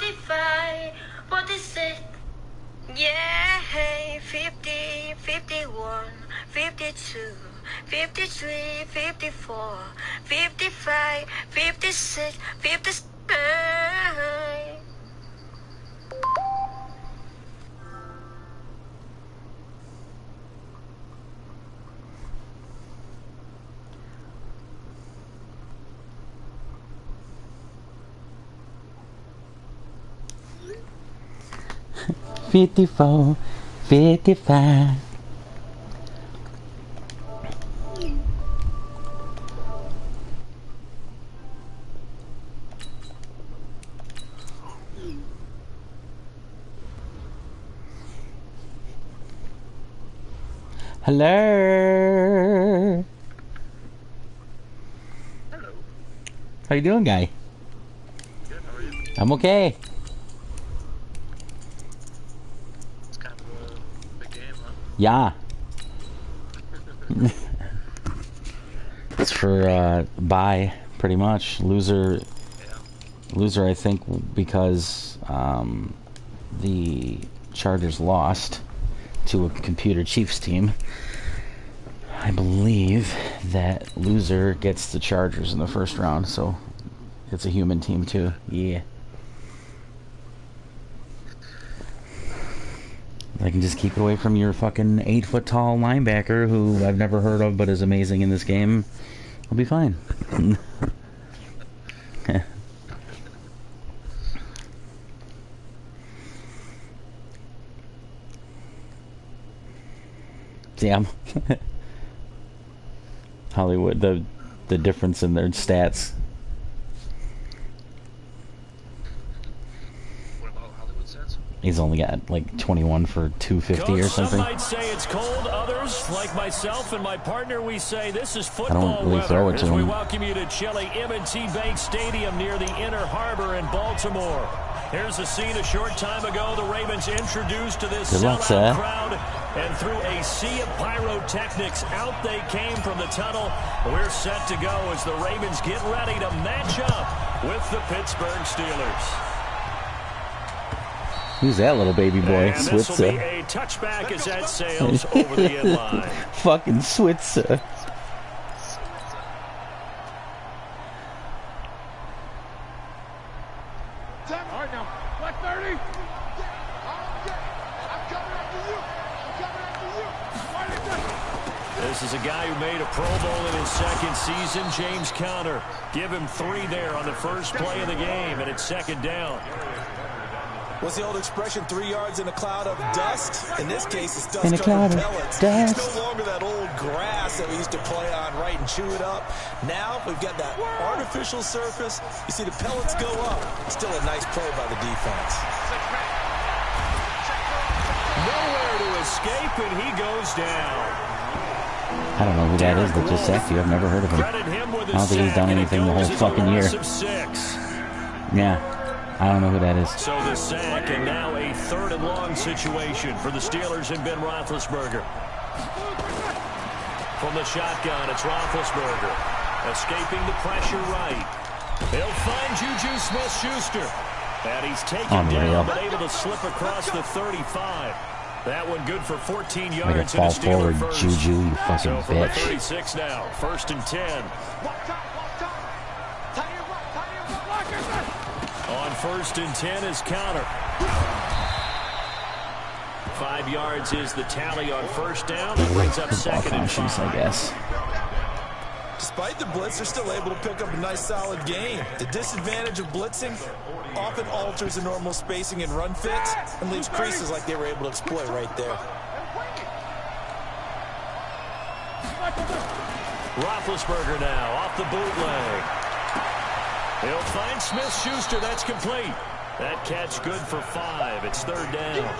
45, what is it? Yeah, 50, 51, 52, 53, 54, 55, 56, 57. 54, 55. Hello. Hello. How you doing, guy? Good, how are you? I'm okay. It's kind of a big game, huh? Yeah. It's for bye, pretty much. Loser, I think, because the Chargers lost to a computer Chiefs team. I believe that loser gets the Chargers in the first round, so it's a human team too. Yeah. I can just keep it away from your fucking 8-foot-tall linebacker who I've never heard of but is amazing in this game. I'll be fine. Damn. Hollywood, the difference in their stats. What about Hollywood stats? He's only got like 21 for 250 or something. Some might say it's cold. Others, like myself and my partner, we say this is football I don't really weather. throw it to as we him. welcome you to chilly M&T Bank Stadium near the Inner Harbor in Baltimore. Here's a scene a short time ago the Ravens introduced to this sellout crowd, and through a sea of pyrotechnics, out they came from the tunnel. We're set to go as the Ravens get ready to match up with the Pittsburgh Steelers. Who's that little baby boy? And this will be Switzer. a touchback as that sails over the end line. Fucking Switzer. This is a guy who made a Pro Bowl in his second season, James Conner. Give him 3 there on the first play of the game, and it's second down. What's the old expression, 3 yards in a cloud of dust? In this case, it's In a cloud dust-covered of pellets. dust. It's no longer that old grass that we used to play on, right, and chew it up. Now we've got that artificial surface. You see the pellets go up. Still a nice play by the defense. Nowhere to escape, and he goes down. I don't know who that is that just sacked you. I've never heard of him. Credit him with I don't think he's done anything the whole fucking year. Yeah. I don't know who that is. So the sack, and now a 3rd and long situation for the Steelers and Ben Roethlisberger. From the shotgun, it's Roethlisberger. Escaping the pressure right. He'll find Juju Smith-Schuster. And he's taken down, but able to slip across the 35. That one good for 14 yards. Like a fall forward, first. Juju, you fucking so from the bitch. 36 now, 1st and 10. On 1st and 10 is Conner. 5 yards is the tally on first down. That brings up 2nd and 5. I guess. Despite the blitz, they're still able to pick up a nice, solid gain. The disadvantage of blitzing often alters the normal spacing and run fits and leaves creases like they were able to exploit right there. Roethlisberger now off the bootleg. He'll find Smith-Schuster. That's complete. That catch good for 5. It's 3rd down.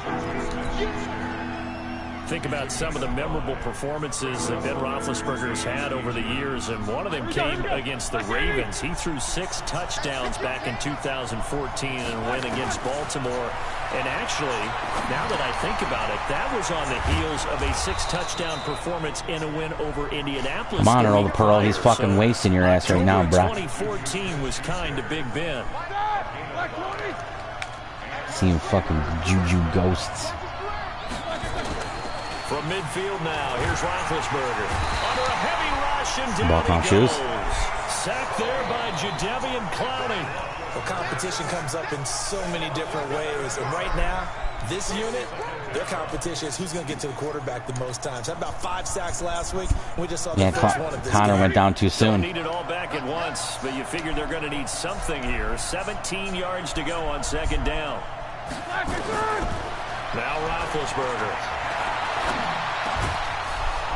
Think about some of the memorable performances that Ben Roethlisberger has had over the years, and one of them came against the Ravens. He threw 6 touchdowns back in 2014 in a win against Baltimore. And actually, now that I think about it, that was on the heels of a 6-touchdown performance in a win over Indianapolis. Come on, Earl the Pearl. He's fucking wasting your ass right now, bro. 2014 was kind to Big Ben. Seeing fucking juju ghosts. From midfield now, here's Roethlisberger. Under a heavy rush and down Ball he count goes. shoes. Sacked there by Jadeveon Clowney. Well, competition comes up in so many different ways. And right now, this unit, their competition is who's going to get to the quarterback the most times. Had about 5 sacks last week. We just saw the first one of this Connor game. went down too Don't soon. need it all back at once, but you figure they're going to need something here. 17 yards to go on second down. Now Roethlisberger.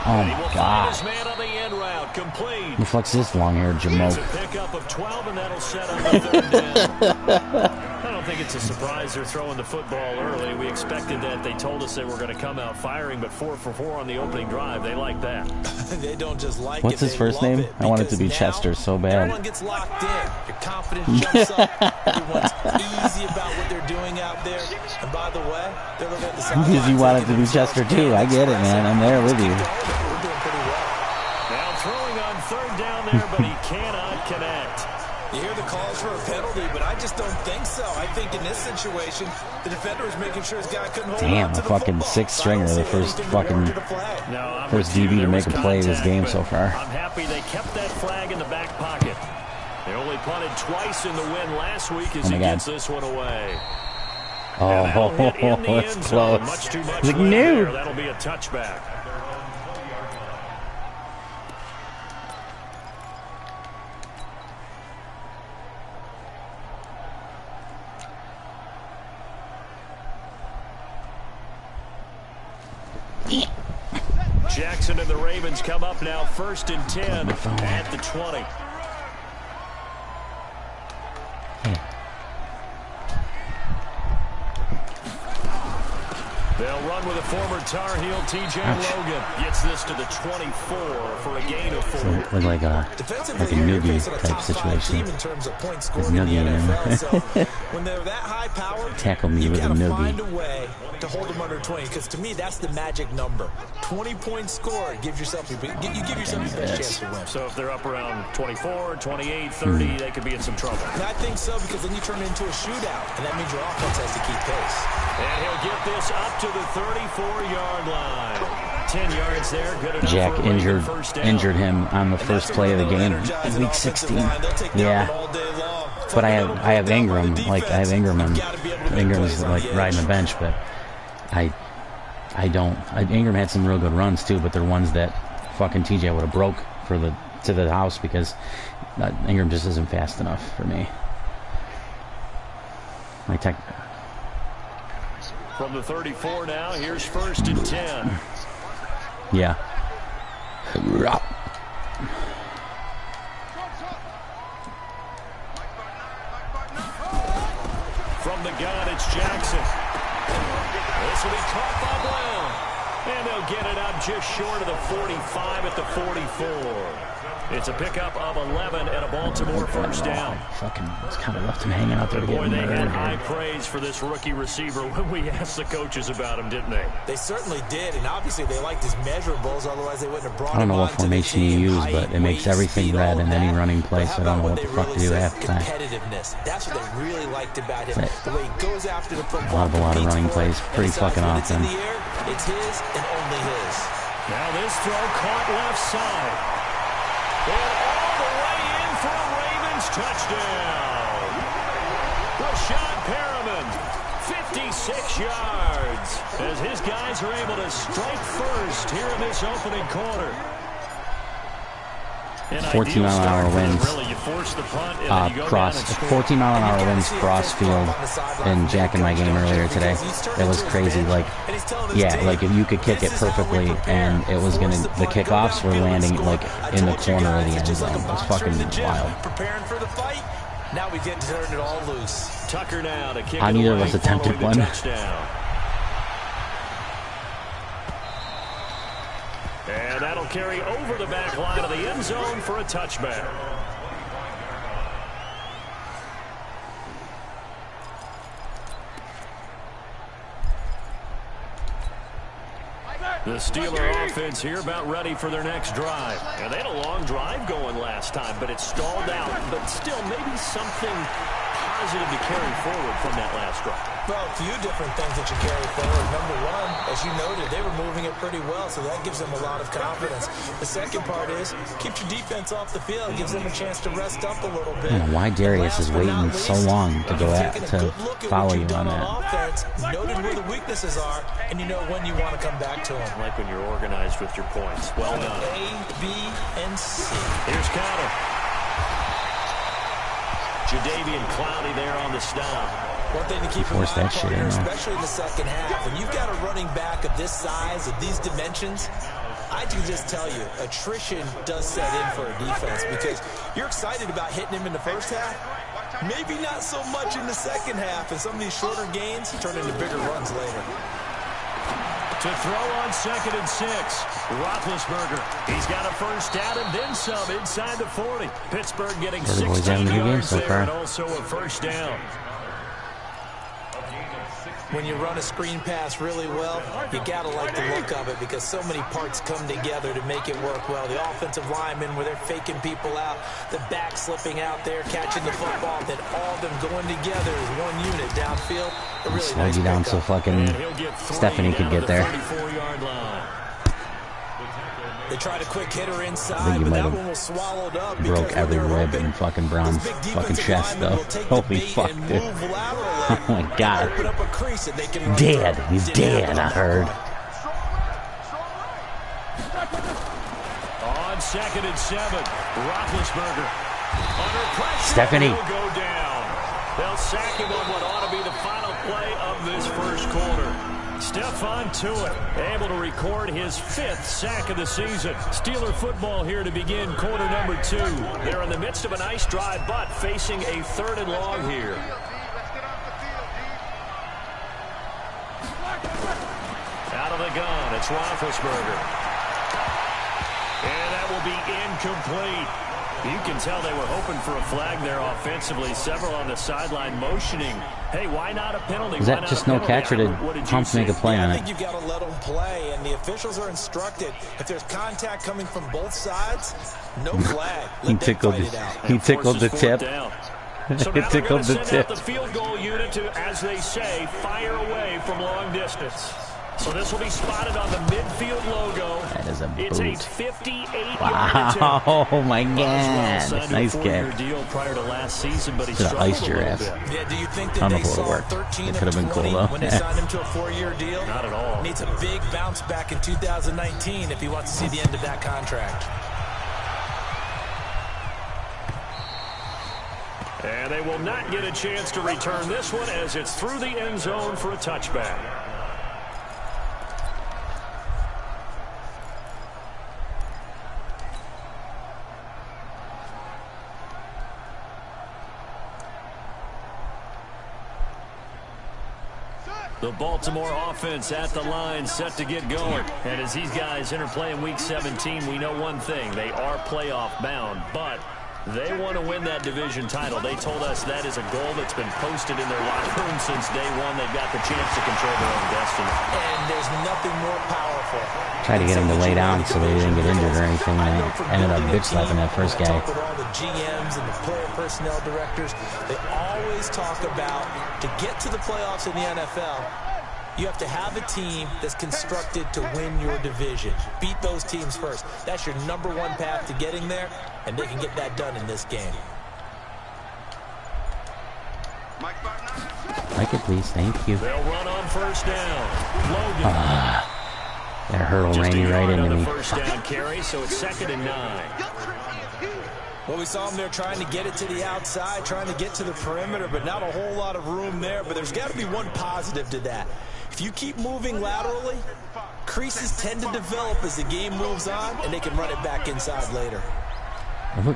Oh He will my find God. his man on the end route, complete. Who fucks this long-haired It's jamoke? a pickup of 12, and that'll set on the third down. I don't think it's a surprise they're throwing the football early. We expected that. They told us they were going to come out firing, but 4 for 4 on the opening drive. They like that. They don't just like What's it, his they first love name? it, I want it to because be now Chester so bad. Everyone gets locked in. Your confidence jumps up. Everyone's easy about what they're doing out there. And by the way, they're looking at the sideline. Because you want it to be Chester too. I get it, man. I'm there with you. We're doing pretty well. Now throwing on third down there, but he cannot connect. You hear the calls for a penalty, but I just don't think so. I think in this situation, the defender was making sure his guy couldn't hold Damn, on to a the fucking football. sixth So I don't stringer, the see first anything that fucking warranted a flag. No, I'm first with you. DB to There make was a play this contact, game but so far. I'm happy they kept that flag in the back pocket. They only punted twice in the win last week as Oh my he God. gets this one away. Oh, And that'll hit in the it's end zone. close. Much too much It's like, left there. no. That'll be a touchback. Jackson and the Ravens come up now 1st and 10 at the 20. They'll run with a former Tar Heel, T.J. Logan. Gets this to the 24 for a gain of 4. Look like a Defensively, noogie you're facing a type top 5 situation. team in terms of points There's scored in the noogie in NFL. him. So when they're that high powered, Tackle me you with a gotta noogie. find a way to hold them under 20. Because to me, that's the magic number. 20 points scored gives yourself you give yourself your best chance to win. So if they're up around 24, 28, 30, they could be in some trouble. And I think so, because then you turn it into a shootout, and that means your offense has to keep pace. And he'll get this up to the 34-yard line. 10 yards there, good enough Jack for a Raven first down. injured him on the first play of the game in week 16. Yeah, but I have Ingram. Like I have Ingram, and Ingram's like riding the bench, but Ingram had some real good runs too, but they're ones that fucking TJ would have broke to the house because Ingram just isn't fast enough for me. From the 34 now, here's 1st and 10. Yeah. From the gun, it's Jackson. This will be caught by Brown. And they'll get it up just short of the 45 at the 44. It's a pickup of 11 and a Baltimore first down. Fucking kind of left him hanging out there to get Boy, him they had murdered. high praise for this rookie receiver when we asked the coaches about him, didn't they? They certainly did, and obviously they liked his measurables, otherwise they wouldn't have brought I don't him know what on to the formation you team. use, Height, but it makes weight, everything speed, red all in any that. running But place. how I don't about know what the they fuck to really do said? half the time. Competitiveness. That's what they really liked about him. Right. The way he goes after the football. A lot of running competes for plays it, pretty and decides fucking when it's in often. the air, it's his and only his. Now this throw caught left side. And all the way in for a Ravens touchdown. Rashad Perriman, 56 yards, as his guys are able to strike first here in this opening quarter. 14 mile an hour winds. Really, you force the punt and then you go down and score. 14 mile an hour winds cross field in Jack and my game earlier today. It was crazy. Like, yeah, like if you could kick it perfectly and it was gonna, the kickoffs were landing like in the corner of the end zone. It was fucking wild. Preparing for the fight. Now we get to turn it all loose. Tucker now to kick it Neither of away us attempted following the one. touchdown. And that'll carry over the back line of the end zone for a touchback. The Steeler offense here about ready for their next drive. And they had a long drive going last time, but it stalled out. But still, maybe something positive to carry forward from that last drive. Well, a few different things that you carry forward. Number one, as you noted, they were moving it pretty well, so that gives them a lot of confidence. The second part is, keep your defense off the field. It gives them a chance to rest up a little bit. I don't know why Darius is waiting so long to go at to follow you on that. Offense, noted where the weaknesses are, and you know when you want to come back to them. Like when you're organized with your points. Well done. A, B, and C. Here's counter. Jadeveon Clowney there on the stop. One thing to keep in mind, partner, especially in the second half, when you've got a running back of this size, of these dimensions, I can just tell you, attrition does set in for a defense because you're excited about hitting him in the first half. Maybe not so much in the second half, and some of these shorter gains turn into bigger runs later. To throw on 2nd and 6, Roethlisberger. He's got a first down and then some inside the 40. Pittsburgh getting 16 yards there and also a first down. When you run a screen pass really well, you got to like the look of it because so many parts come together to make it work well. The offensive linemen, where they're faking people out, the back slipping out there, catching the football, then all of them going together as one unit downfield. A really Slow nice you down so fucking Stephanie could get there. They tried a quick hitter inside, I think you but might that one was swallowed up. broke every rib in fucking Brown's fucking chest, though. Holy fuck, dude. Oh my god. Dead. He's dead, I heard. On 2nd and 7, Roethlisberger. Under pressure. Stephanie. He'll go down. They'll sack him on what ought to be the final play of this first quarter. Stephon Tuitt able to record his 5th sack of the season. Steeler football here to begin quarter number 2. They're in the midst of a nice drive, but facing a 3rd and long here. Out of the gun, it's Roethlisberger. And that will be incomplete. You can tell they were hoping for a flag there offensively. Several on the sideline motioning. Hey, why not a penalty? Is that just no catch, or did Hump make a play on it? I think you've got to let them play, and the officials are instructed. If there's contact coming from both sides, no flag. He tickled the tip. So He tickled the tip. The field goal unit to, as they say, fire away from long distance. So this will be spotted on the midfield logo. That is a boot. It's a 58-yard Wow, oh my god. Nice kick. Deal prior to last season, but he should have iced your ass. Yeah, do you think I that don't know they if it would saw have worked. 13 It could have been cool, though. when they signed him to a 4-year deal? Not at all. Needs a big bounce back in 2019 if he wants to see the end of that contract. And they will not get a chance to return this one as it's through the end zone for a touchback. The Baltimore offense at the line, set to get going. And as these guys interplay in Week 17, we know one thing. They are playoff bound, but they want to win that division title. They told us that is a goal that's been posted in their locker room since day one. They've got the chance to control their own destiny. And there's nothing more powerful. Tried to get him to lay down so they didn't get injured or anything, and ended up bitch slapping that first guy. With all the GMs and the player personnel directors, they always talk about to get to the playoffs in the NFL, you have to have a team that's constructed to win your division. Beat those teams first. That's your number one path to getting there, and they can get that done in this game. Like it, please. Thank you. They'll run on first down. Logan. That hurl ran right into me. First down carry, so it's 2nd and 9. Well, we saw them there trying to get it to the outside, trying to get to the perimeter, but not a whole lot of room there. But there's got to be one positive to that. If you keep moving laterally, creases tend to develop as the game moves on, and they can run it back inside later. Look,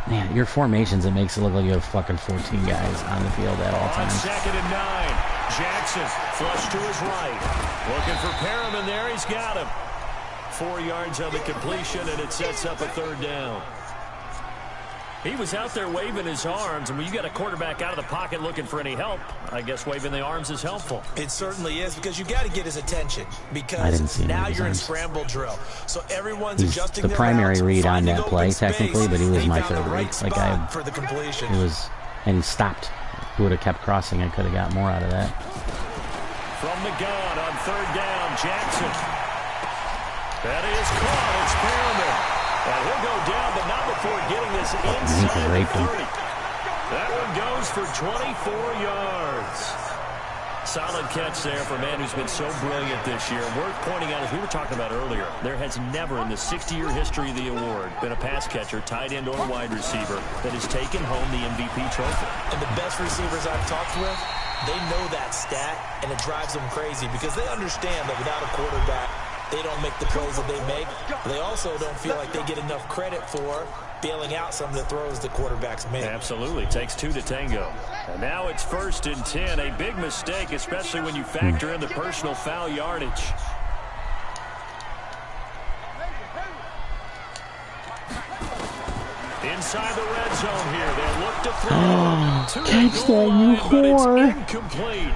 man, your formations, it makes it look like you have fucking 14 guys on the field at all times. 2nd and 9. Jackson flush to his right. Looking for Perriman there. He's got him. 4 yards on the completion, and it sets up a 3rd down. He was out there waving his arms, and when you got a quarterback out of the pocket looking for any help, I guess waving the arms is helpful. It certainly is, because you got to get his attention, because now you're in scramble drill. So everyone's adjusting the primary read on that play, technically, but he was my third read. Like, for the completion. It was, and he stopped Who would have kept crossing and could have got more out of that. From the gun on third down, Jackson. That is caught. It's Perriman. And he'll go down, but not before getting this inside the 30. That one goes for 24 yards. Solid catch there for a man who's been so brilliant this year. Worth pointing out, as we were talking about earlier, there has never in the 60-year history of the award been a pass catcher, tight end, or wide receiver that has taken home the MVP trophy. And the best receivers I've talked with, they know that stat, and it drives them crazy because they understand that without a quarterback, they don't make the plays that they make. They also don't feel like they get enough credit for bailing out some of the throws the quarterbacks make. Absolutely. Takes two to tango. And now it's 1st and 10. A big mistake, especially when you factor in the personal foul yardage. Inside the red zone here. They look to throw. Catch that, you whore. It's incomplete.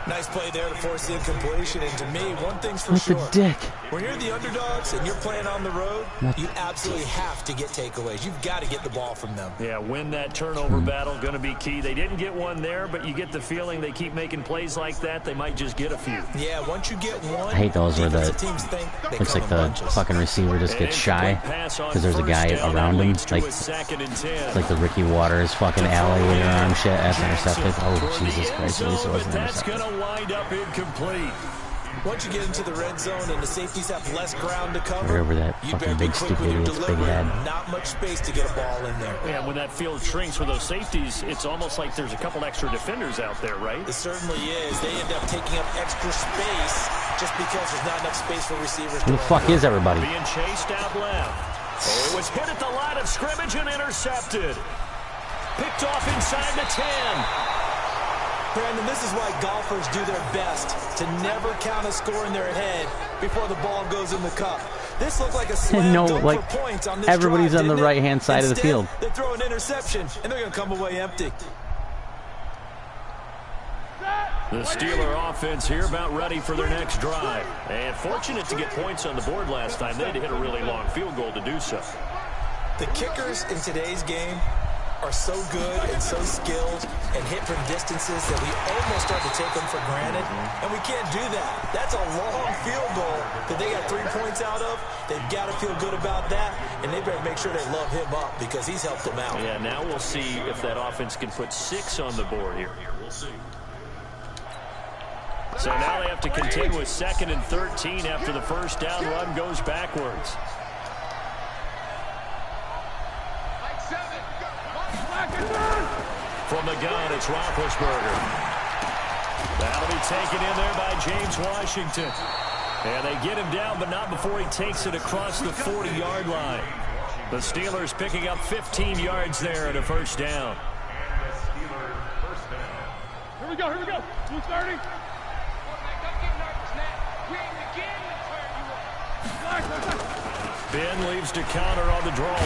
Nice play there to force the incompletion. And to me, one thing's for What sure. the dick? When you're the underdogs and you're playing on the road, you absolutely have to get takeaways. You've got to get the ball from them. Yeah, win that turnover battle, going to be key. They didn't get one there, but you get the feeling they keep making plays like that, they might just get a few. Yeah, once you get one, I hate those where the teams think they looks come like in the bunches. fucking receiver just gets shy because there's a guy around him. Like, it's like the Ricky Waters fucking alligator arm shit. That's intercepted. Oh, Jesus Christ. At least it wasn't That's intercepted. going to wind up incomplete. Once you get into the red zone and the safeties have less ground to cover, Wherever that you fucking better be big quick stupid with your idiot's big delivery. head. Not much space to get a ball in there. Yeah, when that field shrinks for those safeties, it's almost like there's a couple extra defenders out there, right? It certainly is. They end up taking up extra space just because there's not enough space for receivers. Who the fuck is everybody? Being chased out left. Oh, it was hit at the line of scrimmage and intercepted. Picked off inside the 10. Brandon, this is why golfers do their best to never count a score in their head before the ball goes in the cup. This looked like a slam No, dunk like, for points on this everybody's drive, on the didn't it? right-hand side of the Instead, field. They throw an interception, and they're going to come away empty. The Steeler offense here about ready for their next drive. And fortunate to get points on the board last time. They had to hit a really long field goal to do so. The kickers in today's game are so good and so skilled and hit from distances that we almost start to take them for granted, and we can't do that. That's a long field goal that they got 3 points out of. They've got to feel good about that, and they better make sure they love him up because he's helped them out. Yeah, now we'll see if that offense can put 6 on the board here. So now they have to contend with 2nd and 13 after the first down run goes backwards. From the gun, it's Roethlisberger. That'll be taken in there by James Washington. And they get him down, but not before he takes it across the 40-yard line. The Steelers picking up 15 yards there at a first down. Here we go, here we go. Who's starting? Ben leaves to counter on the draw.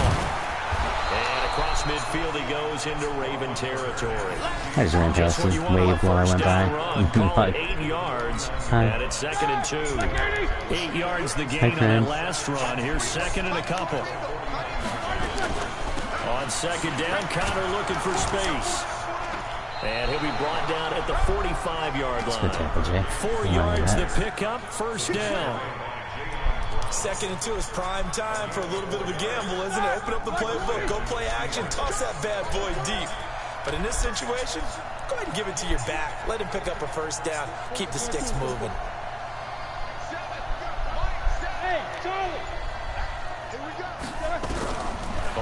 And across midfield he goes into Raven territory. I just ran past him, waved while I went by. Call it 8 yards. Hi. And it's 2nd and 2. 8 yards the gain on that last run. Here's 2nd and a couple. On 2nd down, Connor looking for space. And he'll be brought down at the 45-yard line. Good tackle, Jay. 4 yards the pickup, first down. 2nd and 2 is prime time for a little bit of a gamble, isn't it? Open up the playbook, go play action, toss that bad boy deep. But in this situation, go ahead and give it to your back. Let him pick up a first down. Keep the sticks moving. Hey, Charlie. Here we go.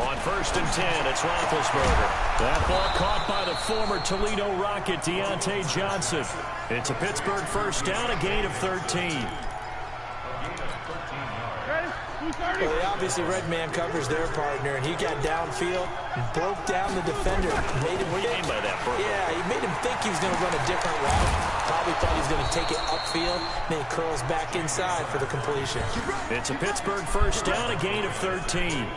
On 1st and 10, it's Roethlisberger. That ball caught by the former Toledo Rocket, Deontay Johnson. It's a Pittsburgh first down, a gain of 13. Well, they obviously red man covers their partner, and he got downfield and broke down the defender. Made him What do you mean by that, Burke? Yeah, he made him think he was going to run a different route. Probably thought he was going to take it upfield. Then he curls back inside for the completion. It's a Pittsburgh first down, a gain of 13.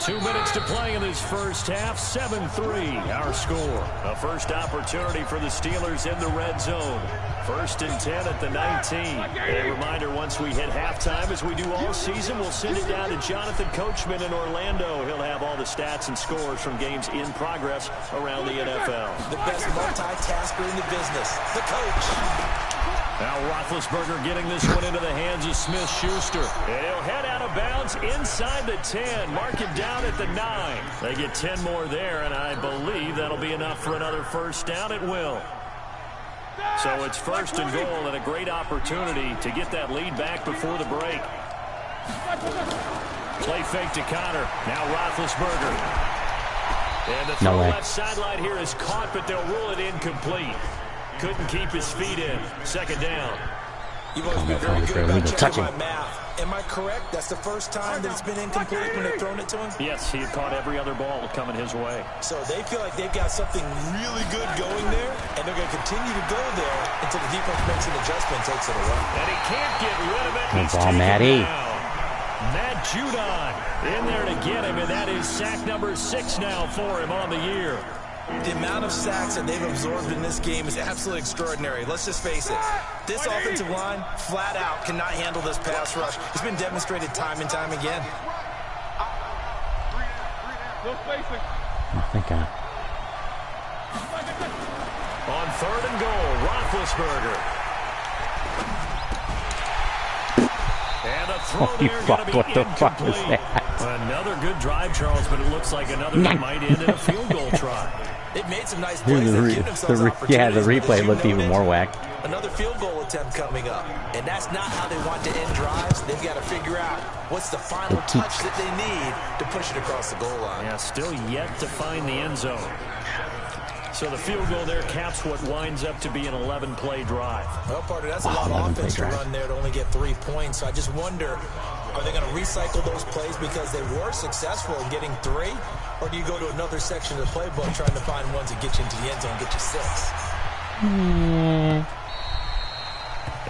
2 minutes to play in this first half. 7-3 our score. A first opportunity for the Steelers in the red zone. 1st and 10 at the 19. A reminder, once we hit halftime, as we do all season, we'll send it down to Jonathan Coachman in Orlando. He'll have all the stats and scores from games in progress around the NFL. The best multitasker in the business, the coach. Now Roethlisberger getting this one into the hands of Smith-Schuster. And he'll head out of bounds inside the 10. Mark him down at the 9. They get 10 more there, and I believe that'll be enough for another first down. It will. So it's 1st and goal, and a great opportunity to get that lead back before the break. Play fake to Connor. Now Roethlisberger. And the throw left sideline here is caught, but they'll rule it incomplete. Couldn't keep his feet in. 2nd down. You've always been very good about checking my math. Am I correct? That's the first time that it's been incomplete when they've thrown it to him? Yes, he had caught every other ball coming his way. So they feel like they've got something really good going there, and they're going to continue to go there until the defense makes an adjustment and takes it away. And he can't get rid of it. Good ball, Matty. Matt Judon in there to get him, and that is sack number 6 now for him on the year. The amount of sacks that they've absorbed in this game is absolutely extraordinary. Let's just face it. This offensive line, flat out, cannot handle this pass rush. It's been demonstrated time and time again. Thank God. On 3rd and goal, Roethlisberger. And a throw there going to be incomplete. Another good drive, Charles, but it looks like another that might end in a field goal try. They've made some nice plays. They've given themselves opportunities. Yeah, the replay looked even more whack. Another field goal attempt coming up. And that's not how they want to end drives. They've got to figure out what's the final touch that they need to push it across the goal line. Yeah, still yet to find the end zone. So the field goal there caps what winds up to be an 11-play drive. Well, partner, that's a lot of offense to run there to only get 3 points. So I just wonder, are they going to recycle those plays because they were successful in getting 3? Or do you go to another section of the playbook trying to find ones that get you into the end zone and get you 6?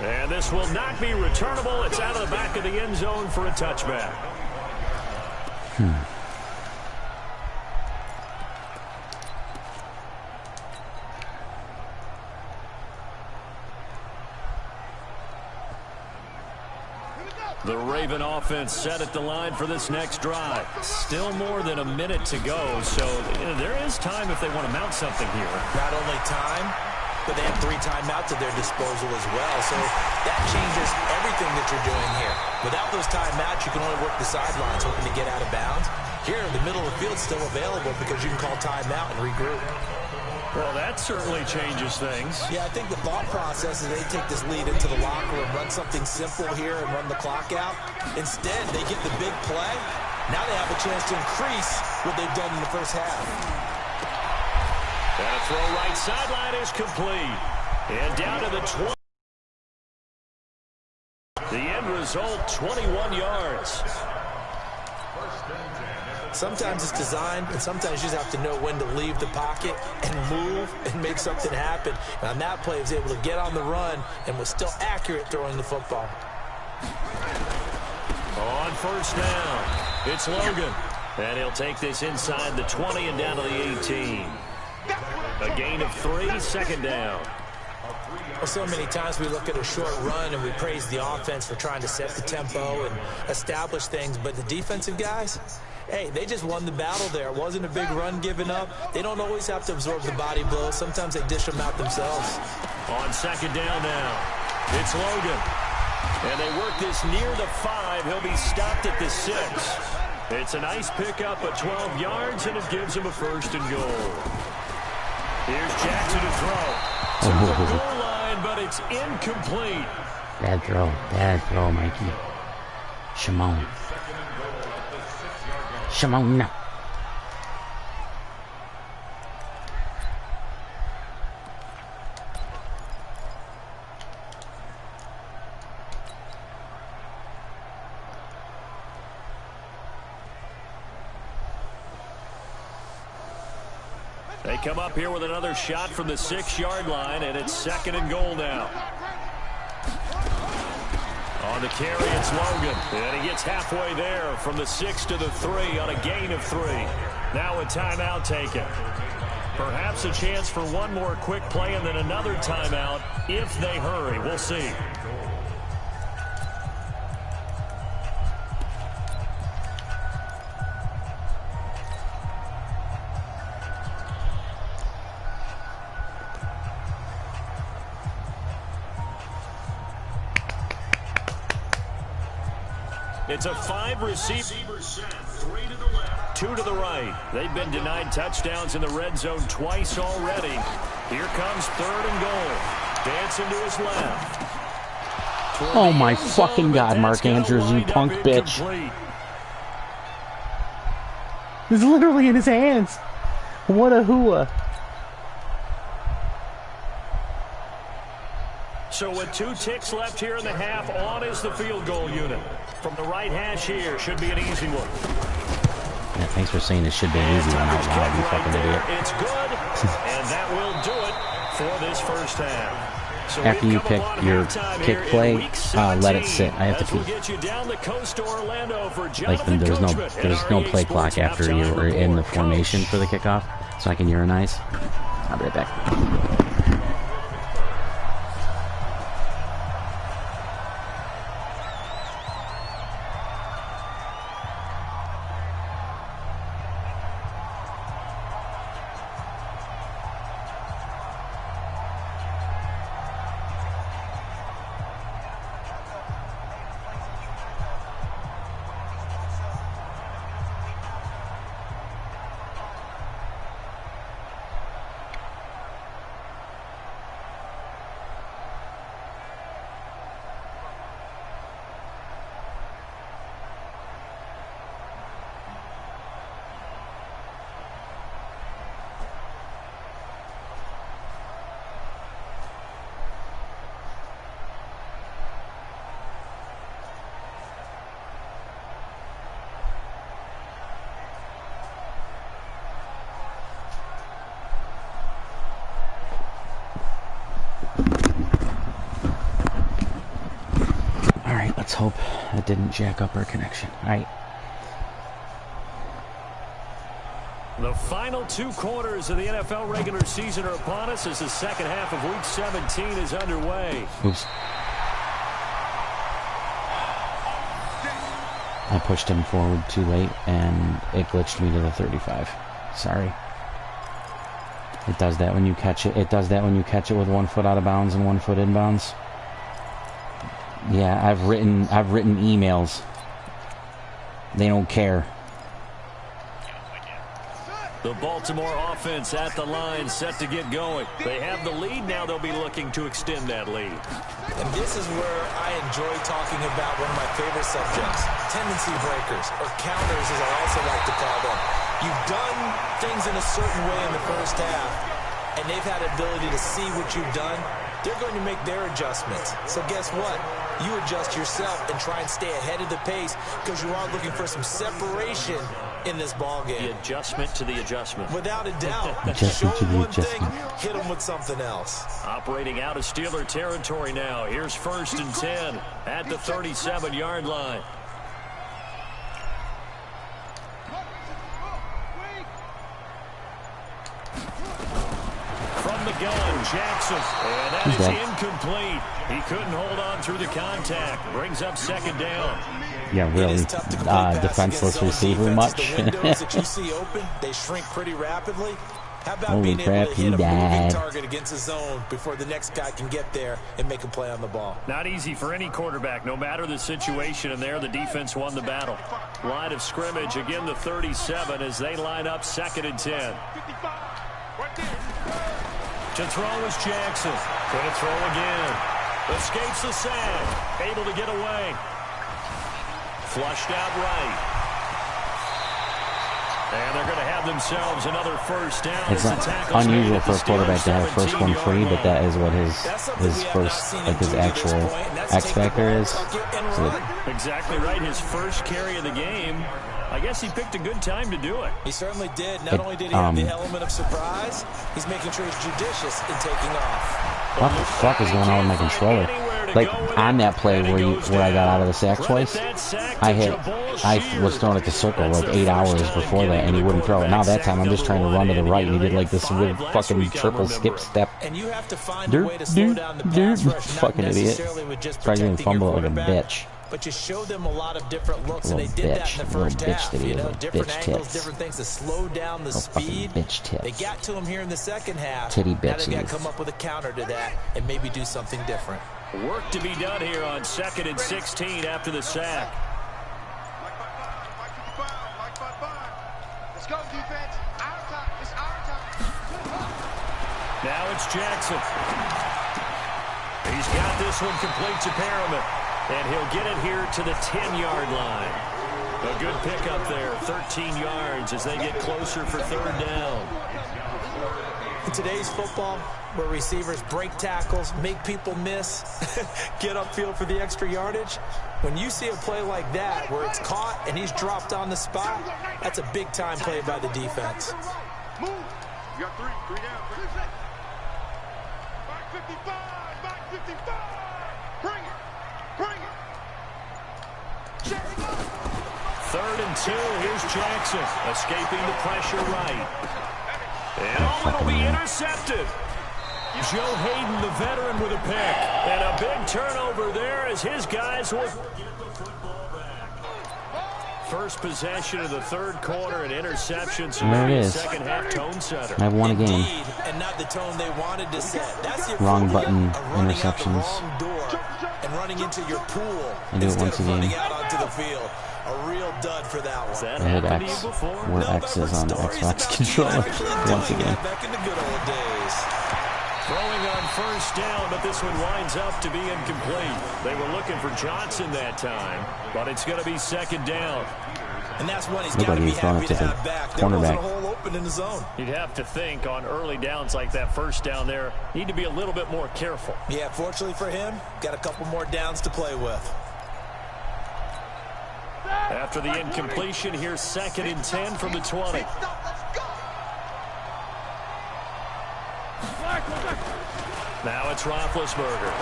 And this will not be returnable. It's out of the back of the end zone for a touchback. The Raven offense set at the line for this next drive. Still more than a minute to go, so there is time if they want to mount something here. Not only time, but they have 3 timeouts at their disposal as well. So that changes everything that you're doing here. Without those timeouts, you can only work the sidelines, hoping to get out of bounds. Here, the middle of the field's still available because you can call timeout and regroup. Well, that certainly changes things. Yeah, I think the thought process is they take this lead into the locker room, run something simple here and run the clock out. Instead, they get the big play. Now they have a chance to increase what they've done in the first half. And a throw right sideline is complete. And down to the 20. The end result, 21 yards. Sometimes it's designed, and sometimes you just have to know when to leave the pocket and move and make something happen. And on that play, he was able to get on the run and was still accurate throwing the football. On 1st down, it's Logan. And he'll take this inside the 20 and down to the 18. A gain of 3, 2nd down. Well, so many times we look at a short run and we praise the offense for trying to set the tempo and establish things, but the defensive guys, hey, they just won the battle there. It wasn't a big run given up. They don't always have to absorb the body blows. Sometimes they dish them out themselves. On 2nd down now, it's Logan. And they work this near the 5. He'll be stopped at the 6. It's a nice pickup of 12 yards, and it gives him a 1st and goal. Here's Jackson to throw. To the goal line, but it's incomplete. Bad throw, Mikey. Shimon. They come up here with another shot from the 6-yard line, and it's 2nd and goal now. On the carry, it's Logan. And he gets halfway there from the 6 to the 3 on a gain of 3. Now a timeout taken. Perhaps a chance for one more quick play and then another timeout if they hurry. We'll see. It's a 5-receiver set. 3 to the left, 2 to the right. They've been denied touchdowns in the red zone twice already. Here comes 3rd and goal. Dancing to his left. Oh my fucking God, Mark Andrews, you punk bitch. It's literally in his hands. What a hooah. So with 2 ticks left here in the half, on is the field goal unit. From the right hash here, should be an easy one. Yeah, thanks for saying it should be an easy one out loud, you fucking idiot. It's good, and that will do it for this first half. So after you pick your kick play, let it sit. I have to we'll get you down the coast to Orlando for like there's no play clock after you're in the formation for the kickoff, so I can urinize. I'll be right back. Let's hope that didn't jack up our connection. All right. The final 2 quarters of the NFL regular season are upon us as the second half of Week 17 is underway. Oops. I pushed him forward too late, and it glitched me to the 35. Sorry. It does that when you catch it. It does that when you catch it with 1 foot out of bounds and 1 foot inbounds. Yeah, I've written emails. They don't care. The Baltimore offense at the line, set to get going. They have the lead, now they'll be looking to extend that lead. And this is where I enjoy talking about one of my favorite subjects, tendency breakers, or counters as I also like to call them. You've done things in a certain way in the first half, and they've had the ability to see what you've done. They're going to make their adjustments. So guess what? You adjust yourself and try and stay ahead of the pace because you are looking for some separation in this ball game. The adjustment to the adjustment. Without a doubt. Adjustment to the adjustment. Hit them with something else. Operating out of Steeler territory now. Here's 1st and 10 at the 37-yard line. From the gun, Jackson. And that is incomplete. He couldn't hold on through the contact. Brings up 2nd down. Yeah, really. Defenseless receiver much. The windows that you see open, they shrink pretty rapidly. How about Holy being crap, able to hit a he moving died. target against the zone before the next guy can get there and make a play on the ball? Not easy for any quarterback, no matter the situation, and there the defense won the battle. Line of scrimmage, again the 37 as they line up 2nd and 10. To throw is Jackson. Gonna throw again. Escapes the sack. Able to get away. Flushed out right. And they're going to have themselves another first down. It's not unusual for a quarterback to have first one free, but that is what his first, like his actual X factor is. So exactly right. His first carry of the game. I guess he picked a good time to do it. He certainly did. Not only did he have the element of surprise, he's making sure he's judicious in taking off. What the fuck is going on with my controller? Like, on that play where I got out of the sack twice, I was throwing it to circle like 8 hours before that, and he wouldn't throw it. Now that time, I'm just trying to run to the right, and he did like this weird fucking triple skip step. And you have to find a way to slow down the pass rush, fucking idiot. Probably gonna fumble it like a bitch. But you show them a lot of different looks, and they did that in the first half. You know, different angles, different things to slow down the speed. They got to him here in the second half. Titty now they got to bitches. come up with a counter to that and maybe do something different. Work to be done here on 2nd and 16 after the sack. Let's go, defense. Our time. It's our time. Now it's Jackson. He's got this one complete to Perriman. And he'll get it here to the 10-yard line. A good pickup there, 13 yards as they get closer for 3rd down. In today's football, where receivers break tackles, make people miss, get upfield for the extra yardage, when you see a play like that where it's caught and he's dropped on the spot, that's a big-time play by the defense. Move. You got three down. Back 55. Back 55. Bring it. Bring it. 3rd and 2. Here's Jackson escaping the pressure right. And it'll be intercepted. Joe Hayden, the veteran, with a pick. And a big turnover there as his guys will get the football back. First possession of the 3rd quarter and interceptions. There it is. Second half tone setter. I won a game. Indeed, and not the tone they wanted to set. That's the Wrong button, of running out the interceptions. wrong door and running into your pool I do it instead once of a running game. out onto the field. A real dud for that one. That I hit happened to X, you before? where X is on the Xbox controller once again. Back in the good old days. Throwing on 1st down, but this one winds up to be incomplete. They were looking for Johnson that time, but it's going to be 2nd down. And that's one he's Looked got like to he be was throwing happy it to to the have back. There wasn't a cornerback. hole open in the zone. You'd have to think on early downs like that 1st down there, need to be a little bit more careful. Yeah, fortunately for him, got a couple more downs to play with. After the incompletion, here's 2nd and 10 from the 20. Now it's Roethlisberger.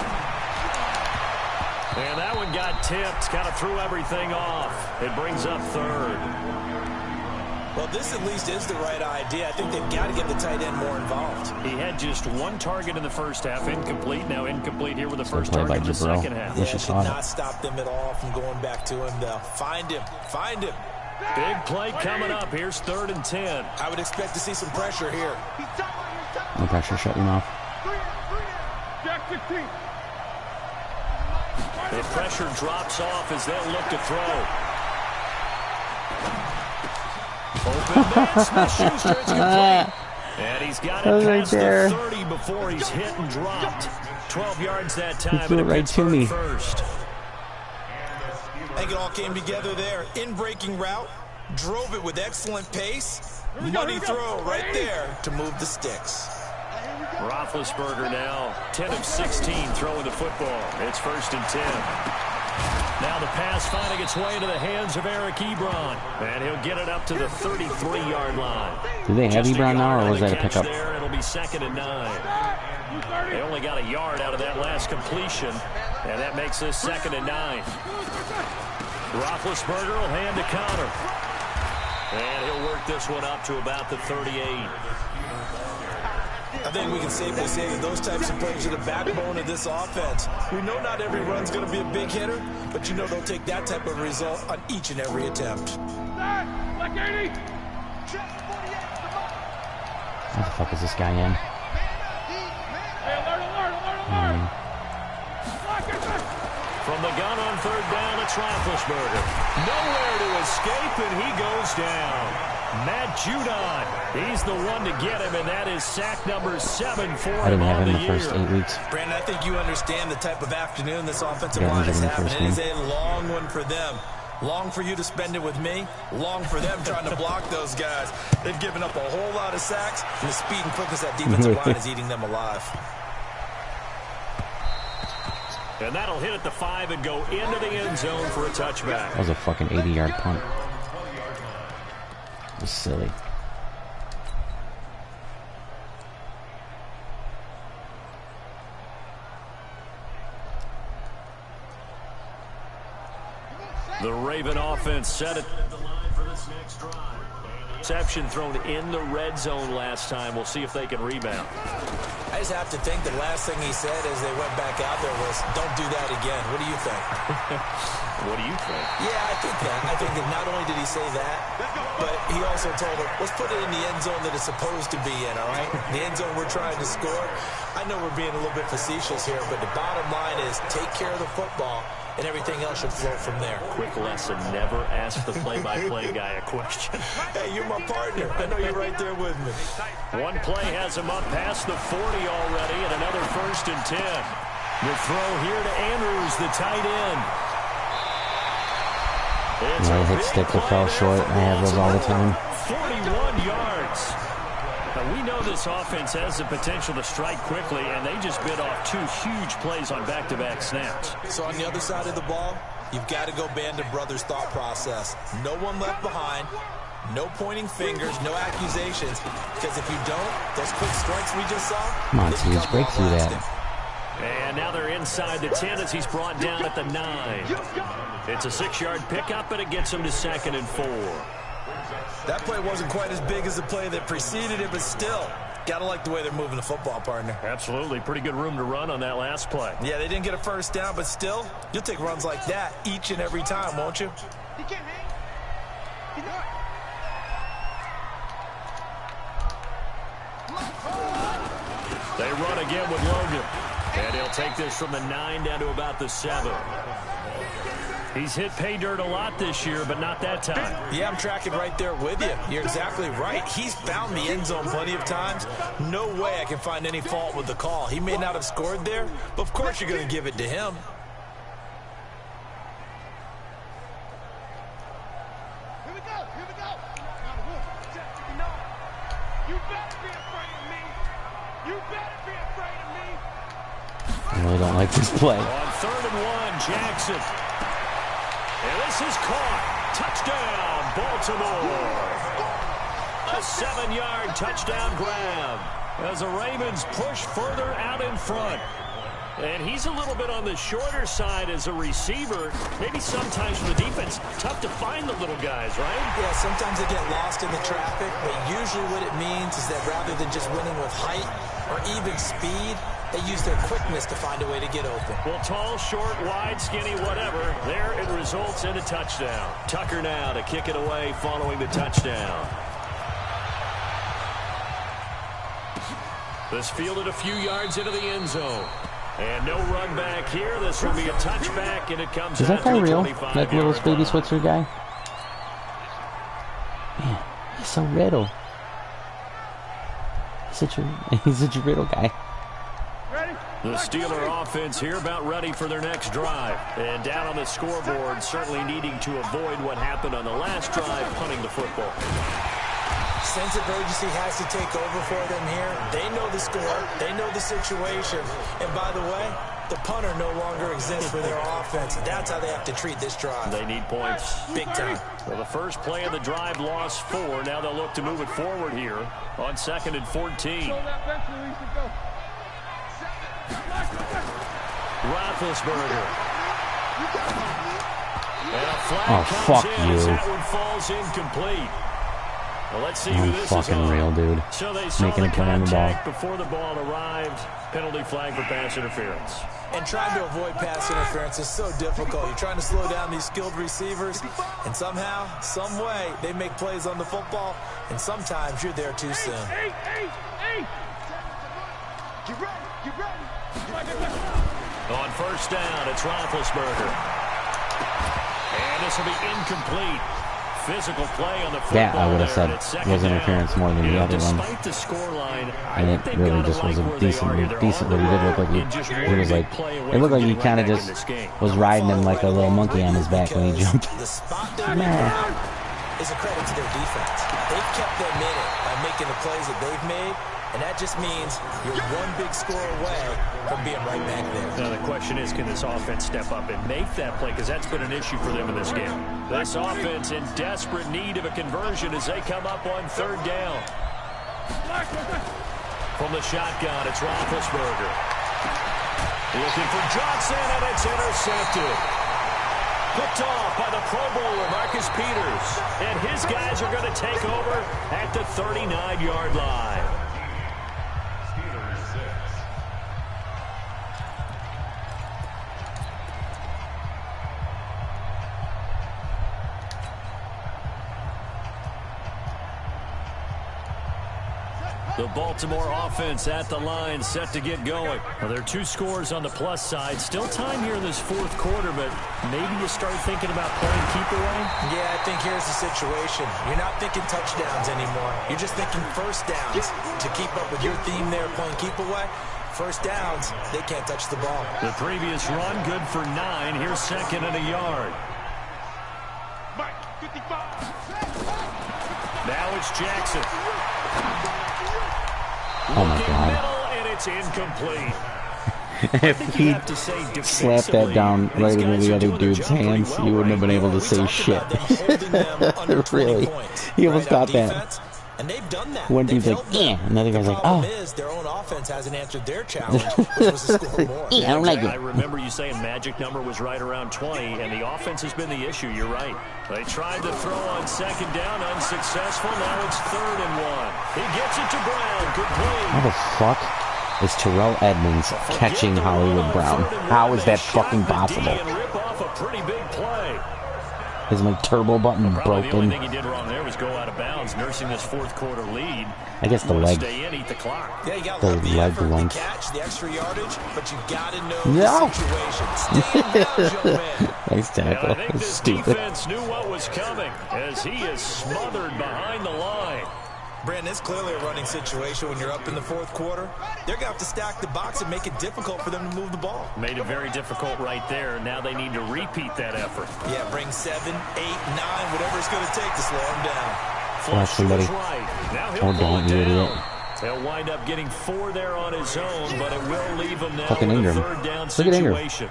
And that one got tipped, kind of threw everything off. It brings up 3rd. Well, this at least is the right idea. I think they've got to get the tight end more involved. He had just 1 target in the 1st half, incomplete. Now incomplete here with the first play by target in the Jabril. 2nd half. Wish Yeah, he should caught it. not stop them at all from going back to him, though. Find him. Find him. Big play coming up. Here's 3rd and 10. I would expect to see some pressure here. No pressure, shut your mouth. Jack 16. The pressure drops off as they'll look to throw. Open man, Smith-Schuster, it's complete. And he's got it Right past there. the 30 before he's hit and dropped. 12 yards that time. threw and it right to me. First. I think it all came together there. In-breaking route, drove it with excellent pace. Money throw right there to move the sticks. Roethlisberger now 10 of 16 throwing the football. It's 1st and 10. Now the pass finding its way into the hands of Eric Ebron. And he'll get it up to the 33-yard line. Do they have Just Ebron now, yard or was on the that a catch pickup? there. It'll be 2nd and 9. They only got a yard out of that last completion, and that makes this 2nd and 9. Roethlisberger will hand to Connor. And he'll work this one up to about the 38. I think we can safely say that those types of plays are the backbone of this offense. We know not every run's going to be a big hitter, but you know they'll take that type of result on each and every attempt. Like 80. What the fuck is this guy in? Hey, alert. From the gun on 3rd down, it's Roethlisberger. Nowhere to escape, and he goes down. Matt Judon, he's the one to get him, and that is sack number 7 for I him didn't have on him the the first year. 8 weeks. Brandon, I think you understand the type of afternoon this offensive Yeah, line is he's in the having. first It is game. a long one for them. Long for you to spend it with me. Long for them trying to block those guys. They've given up a whole lot of sacks, and the speed and quickness of that defensive line is eating them alive. And that'll hit at the 5 and go into the end zone for a touchback. That was a fucking 80-yard punt. was silly. The Raven offense set it at the line for this next drive. Interception thrown in the red zone last time. We'll see if they can rebound. I just have to think the last thing he said as they went back out there was, don't do that again. What do you think? What do you think? Yeah, I think that. I think that not only did he say that, but he also told them, let's put it in the end zone that it's supposed to be in, all right? The end zone we're trying to score. I know we're being a little bit facetious here, but the bottom line is take care of the football, and everything else should flow from there. Quick lesson, never ask the play-by-play guy a question. Hey, you're my partner. I know you're right there with me. One play has him up past the 40 already, and another 1st and 10. The throw here to Andrews, the tight end. I hit stick that fell short. I have those all the time. 41 yards. Now, we know this offense has the potential to strike quickly, and they just bit off 2 huge plays on back-to-back snaps. So on the other side of the ball, you've got to go band of brothers thought process. No one left behind. No pointing fingers, no accusations. Because if you don't, those quick strikes we just saw, come on, Tease, break through that. And now they're inside the 10 as he's brought down at the 9. It's a 6-yard pickup, but it gets him to 2nd and 4. That play wasn't quite as big as the play that preceded it, but still, gotta like the way they're moving the football, partner. Absolutely. Pretty good room to run on that last play. Yeah, they didn't get a first down, but still, you'll take runs like that each and every time, won't you? He can't hang. He's not. They run again with Logan. And he'll take this from the 9 down to about the 7. He's hit pay dirt a lot this year, but not that time. Yeah, I'm tracking right there with you. You're exactly right. He's found the end zone plenty of times. No way I can find any fault with the call. He may not have scored there, but of course you're going to give it to him. Here we go. Here we go. Now the wolf. Just 59. You better be afraid of me. You better be afraid of me. I really don't like this play. On 3rd and 1, Jackson. And this is caught. Touchdown, Baltimore. A 7-yard touchdown grab as the Ravens push further out in front. And he's a little bit on the shorter side as a receiver. Maybe sometimes for the defense, tough to find the little guys, right? Yeah, sometimes they get lost in the traffic, but usually what it means is that rather than just winning with height or even speed, they use their quickness to find a way to get open. Well, tall, short, wide, skinny, whatever, there it results in a touchdown. Tucker now to kick it away following the touchdown. This fielded a few yards into the end zone. And no run back here. This will be a touchback, and it comes Is that out guy to the real? 25-yard That little Speedy line. Switzer guy? Man, he's so riddle. He's such a riddle guy. The Steeler offense here about ready for their next drive. And down on the scoreboard, certainly needing to avoid what happened on the last drive, punting the football. Sense of urgency has to take over for them here. They know the score. They know the situation. And by the way, the punter no longer exists for their offense. That's how they have to treat this drive. They need points. Big time. Well, the first play of the drive lost 4. Now they'll look to move it forward here on 2nd and 14. Roethlisberger. And a flag comes in as that one falls incomplete. Well, let's see who this fucking is on. real, dude. So they saw Making the a play on the ball. contact before the ball arrived. Penalty flag for pass interference. And trying to avoid pass interference is so difficult. You're trying to slow down these skilled receivers, and somehow, some way, they make plays on the football, and sometimes you're there too soon. Hey! Get ready! Get ready! On first down, it's Roethlisberger. And this will be incomplete. Physical play on the football. That I would have there, said and it's second was down. interference more than the other one. Despite the scoreline, And it really just was a decent, but he did look like he was like, it looked like he kind of just was riding him like a little monkey on his back when he jumped. The spot they're Man. in is a credit to their defense. They've kept them in it by making the plays that they've made, And that just means you're one big score away from being right back there. Now the question is, can this offense step up and make that play? Because that's been an issue for them in this game. This offense in desperate need of a conversion as they come up on third down. From the shotgun, it's Roethlisberger. Looking for Johnson, and it's intercepted. Picked off by the Pro Bowler, Marcus Peters. And his guys are going to take over at the 39-yard line. The Baltimore offense at the line, set to get going. Well, there are two scores on the plus side. Still time here in this fourth quarter, but maybe you start thinking about playing keep away? Yeah, I think here's the situation. You're not thinking touchdowns anymore. You're just thinking first downs. To keep up with your theme there, playing keep away, first downs, they can't touch the ball. The previous run, good for 9. Here's second and a yard. Now it's Jackson. Oh my God. Middle, and it's incomplete. If he slapped that down right into the other dude's hands, you wouldn't have been able to say shit. Really. He almost got that. And they've done that. One dude's like, yeah. Another guy's like, oh. The problem is their own offense hasn't answered their challenge, which was to score more. Yeah, I don't like it. I remember you saying magic number was right around 20, and the offense has been the issue. You're right. They tried to throw on second down, unsuccessful. Now it's 3rd and 1. He gets it to Brown, complete. How the fuck is Terrell Edmonds catching Hollywood Brown? How is that fucking possible? Rip off a pretty big play. Is my turbo button Probably the only thing broken? he did wrong there was go out of bounds, nursing this fourth quarter lead. I guess the leg. Stay in, eat the clock. Yeah, you got The the leg effort, the length. catch, the extra yardage, but you got to know No. the situation. Stay in bounds, young man. Nice And I tackle. think this Stupid. defense knew what was coming as he is smothered behind the line. Brandon, it's clearly a running situation when you're up in the fourth quarter. They're going to have to stack the box and make it difficult for them to move the ball. Made it very difficult right there. Now they need to repeat that effort. Yeah, bring 7, 8, 9, whatever it's going to take to slow them down. Flash somebody. Right. Now Oh, he'll pull don't, it you down. idiot. He'll wind up getting 4 there on his own, but it will leave him now Fucking with Ingram. a 3rd down Look at Ingram. situation.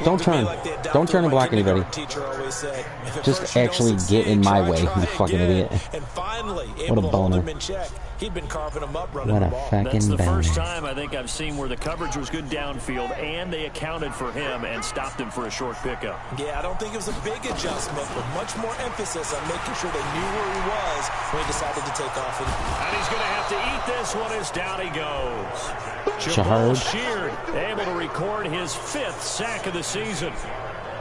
Don't turn. Don't turn and block anybody. Just actually get in my way, you fucking idiot. And finally, What a able to hold boner. him in check. He'd been carving him up running What the a ball. fucking That's the boner. first time I think I've seen where the coverage was good downfield and they accounted for him and stopped him for a short pickup. Yeah, I don't think it was a big adjustment, but much more emphasis on making sure they knew where he was when he decided to take off. And he's going to have to eat this one as down he goes. Shahard. Sheard able to record his 5th sack of the season.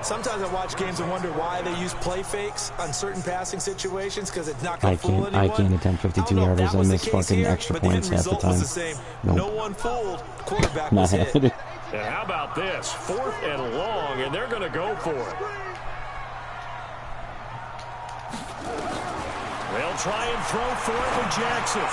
Sometimes I watch games and wonder why they use play fakes on certain passing situations because it's not going I to fool anyone. can't attempt 52 I don't know if yarders that was and the miss case fucking here, extra but the end points half the result was time. the same. Nope. No one fooled. Quarterback Not was hit. happening. And how about this? 4th and long, and they're going to go for it. They'll try and throw for it with Jackson.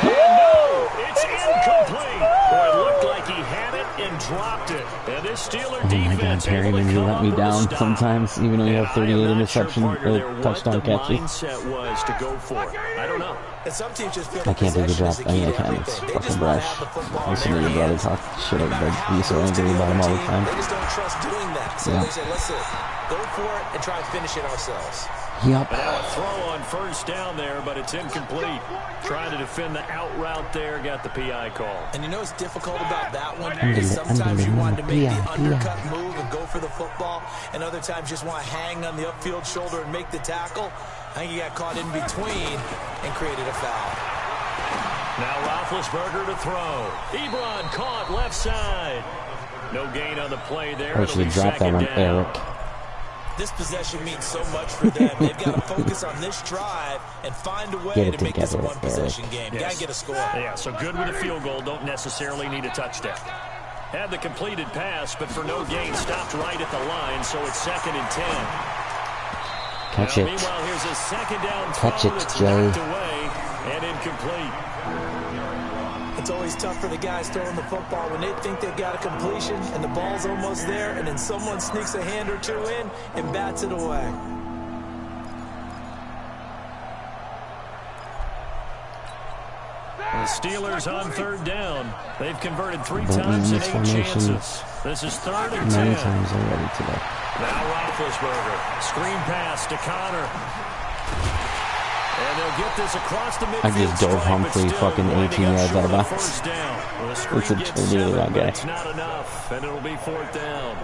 And no, it's incomplete. Boy, it looked like he had it and dropped it. And this Steeler Oh my God, defense Perryman, you let me down sometimes, even though you have 38 interception touchdown catches. Mindset was to go for it. I don't know. And some teams just feel I can't believe you possession is dropped. I mean, I the key to can. It's everything. They fucking just wanna brush. have the football in Listen to their your brother hands. talk shit like be so angry about him all the time. They just don't trust doing that. So Yeah. they say, listen, go for it and try and finish it ourselves. Yup. But now a throw on first down there, but it's incomplete. Trying to defend the out route there, got the PI call. And you know what's difficult about that one? Unbelievable, Sometimes you want to make the unbelievable. undercut move and go for the football, and other times just want to hang on the upfield shoulder and make the tackle. I think he got caught in between and created a foul. Now Roethlisberger to throw. Ebron caught left side. No gain on the play there. I should have dropped that one, Eric. This possession means so much for them. They've got to focus on this drive and find a way Get it to make this a together, one-possession Eric. game. Yes. Got to get a score. Yeah, so good with a field goal. Don't necessarily need a touchdown. Had the completed pass, but for no gain, stopped right at the line, so it's 2nd and 10. Catch Now, it. meanwhile, here's a second down throw Catch it, that's Joe. knocked away and incomplete. It's always tough for the guys throwing the football when they think they've got a completion and the ball's almost there, and then someone sneaks a hand or two in and bats it away. The Steelers on third down. They've converted 3 Don't times need in this 8 formation chances. This is 3rd and 10. many times already today. Now Roethlisberger. Screen pass to Connor. And they'll get this across the midfield. I just dove stripe, Humphrey but still fucking 18 winding up yards short out of of bounds. first down. Well, the screen It's a gets totally 7, wrong but guy. it's not enough, and it'll be 4th down.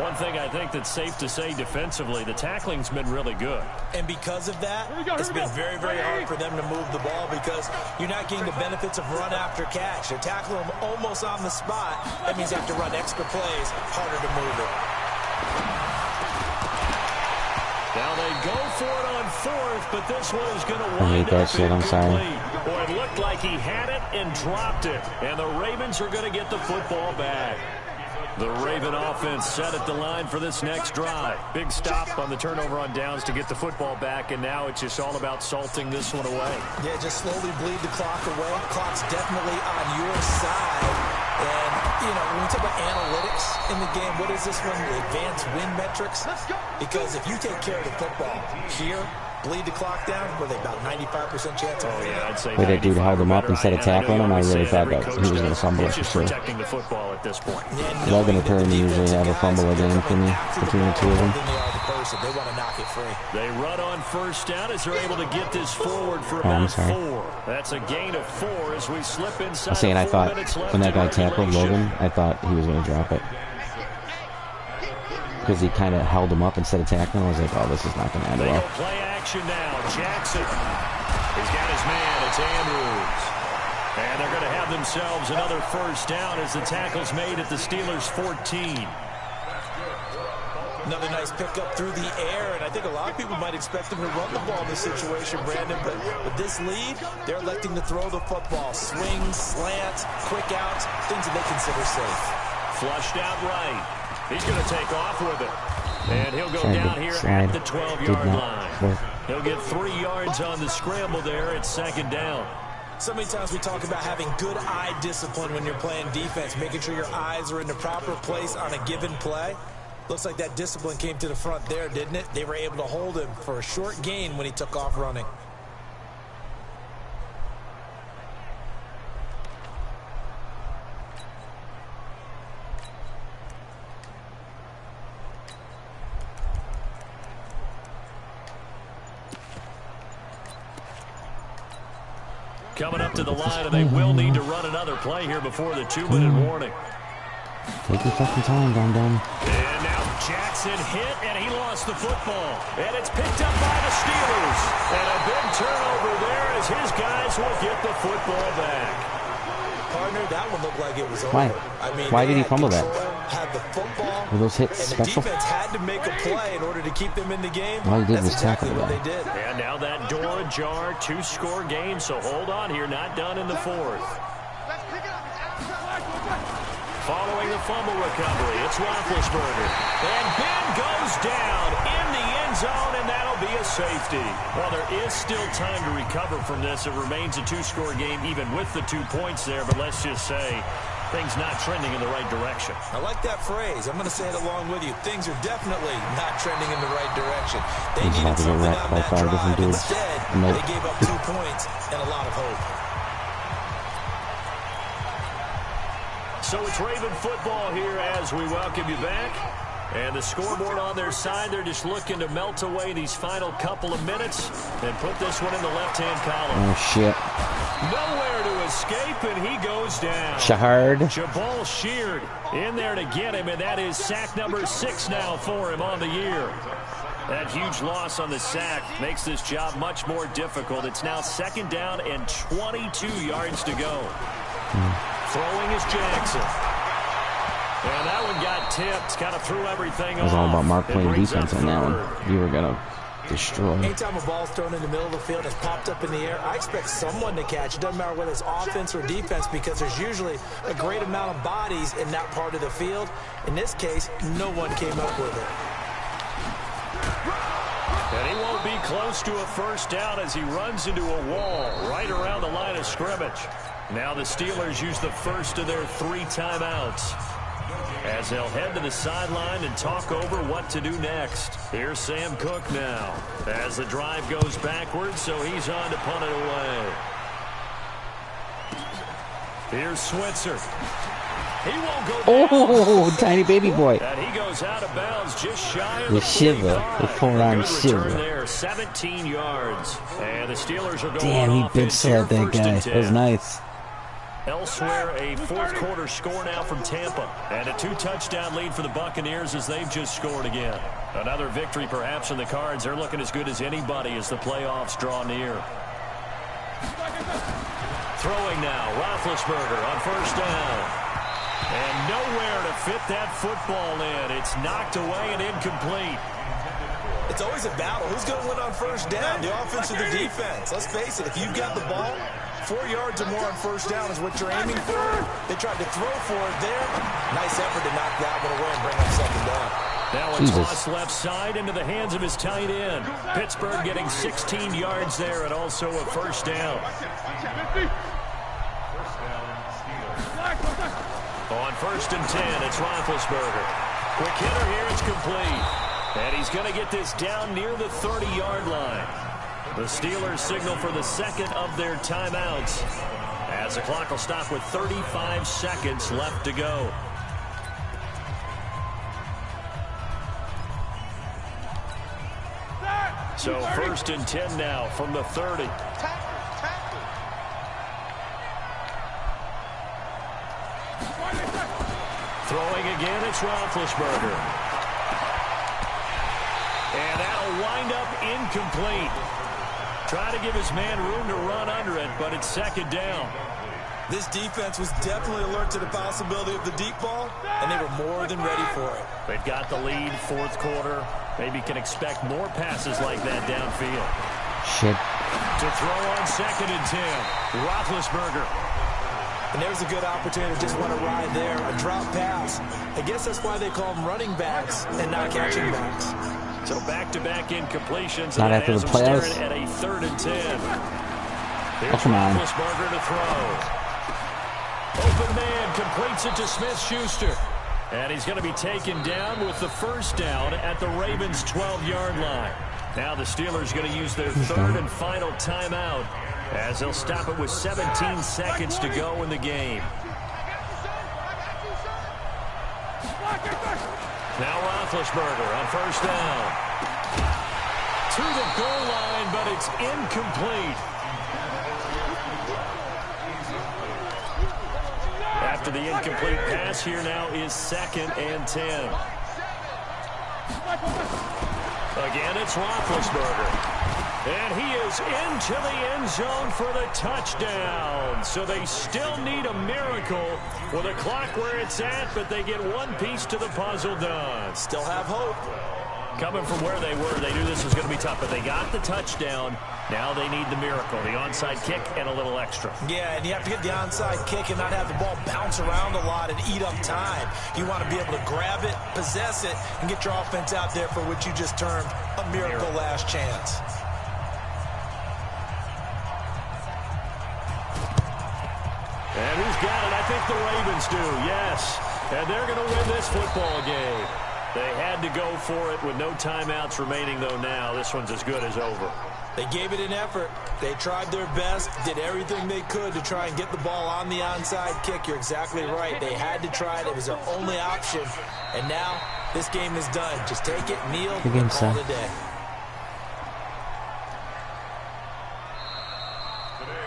One thing I think that's safe to say defensively, the tackling's been really good. And because of that, it's been very, very hard for them to move the ball because you're not getting the benefits of run after catch. They're tackling them almost on the spot. That means you have to run extra plays, harder to move it. Now they go for it on 4th, but this one is going to I wind hate that up shit, I'm sorry. incomplete. Boy, it looked like he had it and dropped it. And the Ravens are going to get the football back. The Raven offense set at the line for this next drive. Big stop on the turnover on downs to get the football back, and now it's just all about salting this one away. Yeah, just slowly bleed the clock away. Clock's definitely on your side. And, you know, when we talk about analytics in the game, what is this one? The advanced win metrics? Because if you take care of the football here, bleed the clock down, with about 95% chance of winning. Yeah, I'd say Wait, that dude held him up better. instead of I know tackling you him. I always really say thought every that he coach was going to fumble it is for just sure. protecting the football at this point. Logan and Perrin usually have a fumble a game for me, between the two of them. They want to knock it free. They run on first down as they're able to get this forward for I'm about sorry. 4. That's a gain of 4 as we slip inside. I'm saying I 4 thought minutes left when that in guy tackled regulation. Logan, I thought he was going to drop it. Because he kind of held him up instead of tackling. I was like, oh, this is not going to end They go well. play action now. Jackson. He's got his man. It's Andrews. And they're going to have themselves another first down as the tackle's made at the Steelers' 14. Another nice pickup through the air, and I think a lot of people might expect them to run the ball in this situation, Brandon, but with this lead, they're electing to throw the football. Swings, slants, quick outs, things that they consider safe. Flushed out right. He's going to take off with it. And he'll go Trying down to here slide. at the Did 12-yard not line. work. He'll get 3 yards on the scramble there at 2nd down. So many times we talk about having good eye discipline when you're playing defense, making sure your eyes are in the proper place on a given play. Looks like that discipline came to the front there, didn't it? They were able to hold him for a short gain when he took off running. Coming up to the line, and they will need to run another play here before the 2-minute warning. Take your fucking time, dum-dum. And now Jackson hit, and he lost the football. And it's picked up by the Steelers. And a big turnover there as his guys will get the football back. Partner, that one looked like it was over. Why? I mean, Why they did he had fumble that? control, had the football, Were those hits and the special? defense had to make a play in order to keep them in the game. All he did That's was exactly tackle what the they did. And now that door ajar, 2-score game. So hold on here, not done in the 4th. Following the fumble recovery, it's Roethlisberger. And Ben goes down in the end zone, and that'll be a safety. Well, there is still time to recover from this. It remains a 2-score game, even with the 2 points there. But let's just say things not trending in the right direction. I like that phrase. I'm going to say it along with you. Things are definitely not trending in the right direction. They He's about needed to get something wrecked on by that 5 drive. different dudes. Instead, Nope. they gave up 2 points and a lot of hope. So it's Raven football here as we welcome you back. And the scoreboard on their side, they're just looking to melt away these final couple of minutes and put this one in the left-hand column. Oh, shit. Nowhere to escape, and he goes down. Shahard. Jabal Sheard in there to get him, and that is sack number 6 now for him on the year. That huge loss on the sack makes this job much more difficult. It's now 2nd down and 22 yards to go. Throwing is Jackson. And that one got tipped, kind of threw everything off. It was all about Mark It playing brings defense up on that 3rd. one. You were going to destroy. Anytime a ball's thrown in the middle of the field, it's popped up in the air, I expect someone to catch. It doesn't matter whether it's offense or defense because there's usually a great amount of bodies in that part of the field. In this case, no one came up with it. And he won't be close to a first down as he runs into a wall right around the line of scrimmage. Now the Steelers use the first of their 3 timeouts as they'll head to the sideline and talk over what to do next. Here's Sam Cook now as the drive goes backwards, so he's on to punt it away. Here's Switzer. He won't go down. Oh, tiny baby boy. And he goes out of bounds just shy of The the shiver. 45. The forearm Good return shiver. there, 17 yards. And the Steelers are going Damn, on he offense bitch slapped here, that first guy. and That was 10. nice. Elsewhere, a fourth quarter score now from Tampa. And a 2-touchdown lead for the Buccaneers as they've just scored again. Another victory perhaps in the cards. They're looking as good as anybody as the playoffs draw near. Throwing now, Roethlisberger on first down. And nowhere to fit that football in. It's knocked away and incomplete. It's always a battle. Who's going to win on first down, the offense or the defense? Let's face it, if you've got the ball, 4 yards or more on first down is what you're aiming for. They tried to throw for it there. Nice effort to knock that one away and bring up second down. Now a toss left side into the hands of his tight end. Pittsburgh getting 16 yards there and also a first down. On first and 10, it's Roethlisberger. Quick hitter here, it's complete. And he's going to get this down near the 30-yard line. The Steelers signal for the second of their timeouts as the clock will stop with 35 seconds left to go. So first and 10 now from the 30. Throwing again, it's Roethlisberger. And that'll wind up incomplete. Trying to give his man room to run under it, but it's second down. This defense was definitely alert to the possibility of the deep ball, and they were more than ready for it. They've got the lead, fourth quarter. Maybe can expect more passes like that downfield. Shit. To throw on second and 10, Roethlisberger. And there's a good opportunity to just want to ride there, a drop pass. I guess that's why they call them running backs and not catching backs. So back-to-back incompletions. Not after the playoffs. At a third and 10. Oh, come on. Roethlisberger to throw. Open man completes it to Smith-Schuster. And he's going to be taken down with the first down at the Ravens' 12-yard line. Now the Steelers are going to use their third and final timeout as they'll stop it with 17 seconds to go in the game. Now Roethlisberger on first down. To the goal line, but it's incomplete. After the incomplete pass, here now is second and 10. Again, it's Roethlisberger. And he is into the end zone for the touchdown. So they still need a miracle with a clock where it's at, but they get one piece to the puzzle done. Still have hope. Coming from where they were, they knew this was going to be tough, but they got the touchdown. Now they need the miracle, the onside kick and a little extra. Yeah, and you have to get the onside kick and not have the ball bounce around a lot and eat up time. You want to be able to grab it, possess it, and get your offense out there for what you just termed a miracle last chance. And who's got it? I think the Ravens do, yes. And they're going to win this football game. They had to go for it with no timeouts remaining, though, now. This one's as good as over. They gave it an effort. They tried their best, did everything they could to try and get the ball on the onside kick. You're exactly right. They had to try it. It was their only option. And now this game is done. Just take it, kneel, and call it a day.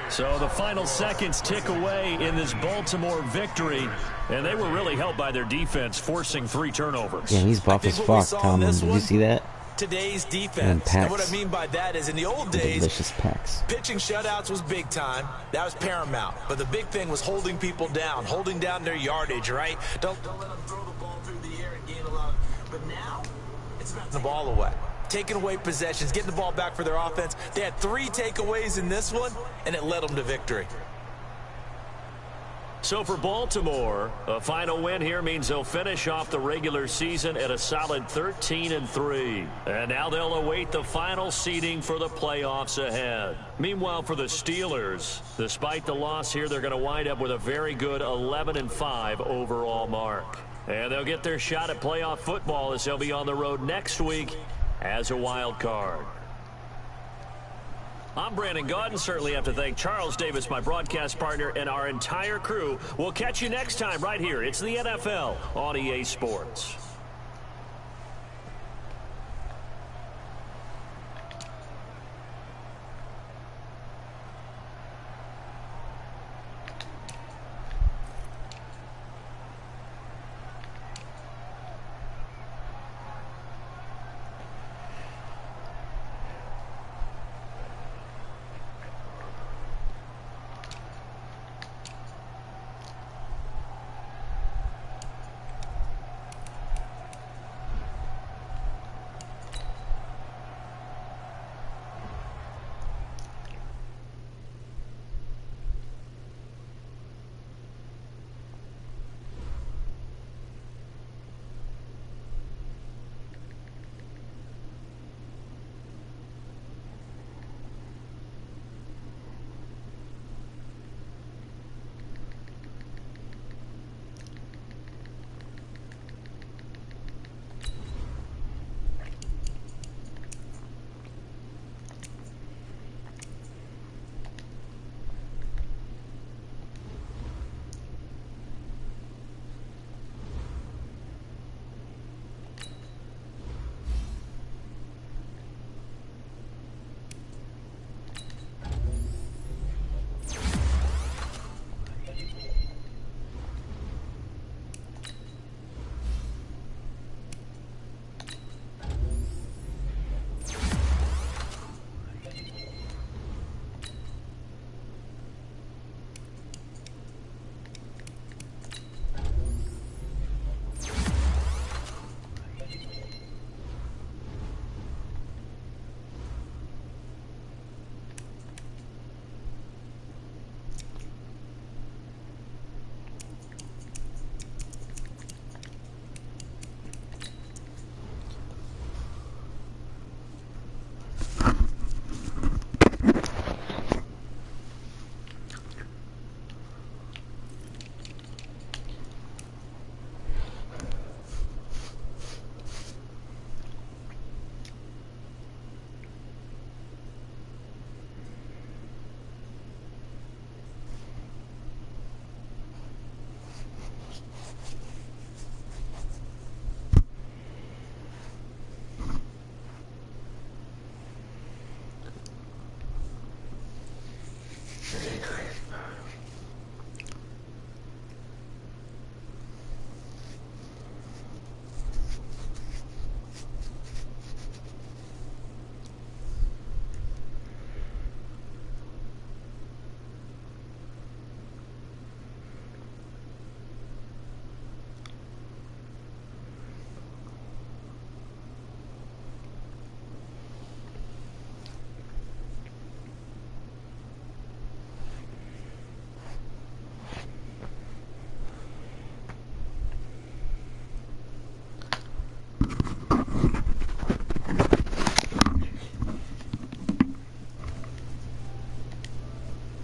So the final seconds tick away in this Baltimore victory, and they were really helped by their defense, forcing 3 turnovers. Yeah, he's buff as fuck, Tomlin. Did you see that? Today's defense. And what I mean by that is in the old days, delicious packs. Pitching shutouts was big time. That was paramount. But the big thing was holding people down, holding down their yardage, right? Don't let them throw the ball through the air and gain a lot. But now, it's about the ball away. Taking away possessions, getting the ball back for their offense. They had 3 takeaways in this one, and it led them to victory. So for Baltimore, a final win here means they'll finish off the regular season at a solid 13-3. And now they'll await the final seeding for the playoffs ahead. Meanwhile, for the Steelers, despite the loss here, they're going to wind up with a very good 11-5 overall mark. And they'll get their shot at playoff football as they'll be on the road next week as a wild card. I'm Brandon Gaudin. Certainly have to thank Charles Davis, my broadcast partner, and our entire crew. We'll catch you next time right here. It's the NFL on EA Sports.